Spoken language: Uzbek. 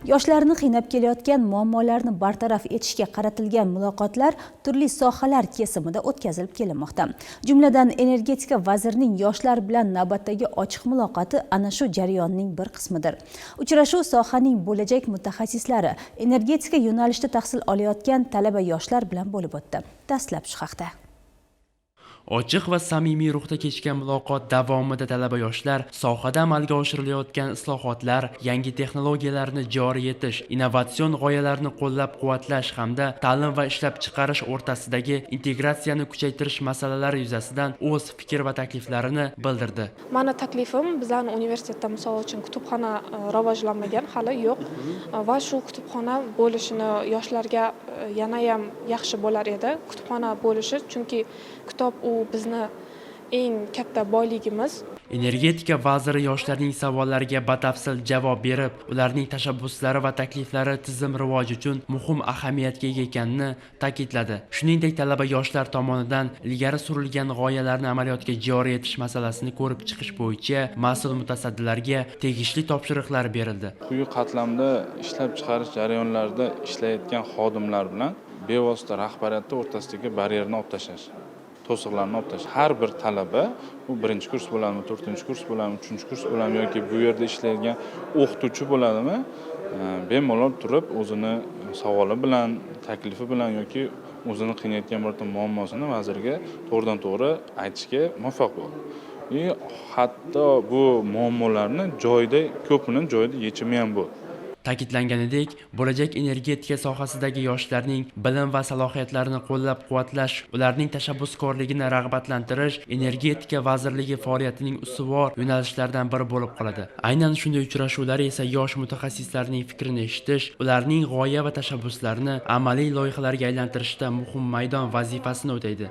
Yoshlarni qiynab kelayotgan muammolarni bartaraf etishga qaratilgan muloqotlar turli sohalar kesimida o'tkazilib kelinmoqda. Jumladan, energetika vazirining yoshlar bilan navbatdagi ochiq muloqoti ana shu jarayonning bir qismidir. Uchrashuv sohaning bo'lajak mutaxassislari, energetika yo'nalishida tahsil olayotgan talaba yoshlar bilan bo'lib o'tdi. Dastlab shu haqda. Ochiq va samimiy ruhda kechgan muloqot davomida talaba yoshlar sohada amalga oshirilayotgan islohotlar, yangi texnologiyalarni joriy etish, innovatsion g'oyalarni qo'llab-quvvatlash hamda ta'lim va ishlab chiqarish o'rtasidagi integratsiyani kuchaytirish masalalari yuzasidan o'z fikr va takliflarini bildirdi. Mani taklifim, bizlarning universitetda misol uchun kutubxona rivojlanmagan, hali yo'q va shu kutubxona bo'lishini yoshlarga yana ham yaxshi bo'lar edi. Kutubxona bo'lishi, chunki kitob u bizni eng katta boyligimiz. Energetika vaziri yoshlarning savollariga batafsil javob berib, ularning tashabbuslari va takliflari tizim rivoji uchun muhim ahamiyatga ega ekanini ta'kidladi. Shuningdek, talaba yoshlar tomonidan ilgari surilgan g'oyalarni amaliyotga joriy etish masalasini ko'rib chiqish bo'yicha mas'ul mutasaddilarga tegishli topshiriqlar berildi. Quyi qatlamda ishlab chiqarish jarayonlarida ishlayotgan xodimlar bilan bevosita rahbariyatning o'rtasidagi baryerni olib tashlash. To'siqlarni olib tashlash. Har bir talaba, u 1-kurs bo'ladimi, 4-kurs bo'ladimi, 3-kurs bo'ladimi yoki bu yerda ishlaydigan o'qituvchi bo'ladimi, bemalol turib o'zini savoli bilan, taklifi bilan yoki o'zini qiynayotgan birorta muammosini vazirga to'g'ridan-to'g'ri aytishga muvaffaq bo'ldi. Hatto bu muammolarni ko'pini joyida yechimi ham bo'ldi. Ta'kidlanganidek, bo'lajak energetika sohasidagi yoshlarning bilim va salohiyatlarini qo'llab-quvvatlash, ularning tashabbuskorligini rag'batlantirish energetika vazirligi faoliyatining ustuvor yo'nalishlaridan biri bo'lib qoladi. Aynan shunday uchrashuvlar esa yosh mutaxassislarning fikrini eshitish, ularning g'oya va tashabbuslarini amaliy loyihalarga aylantirishda muhim maydon vazifasini o'taydi.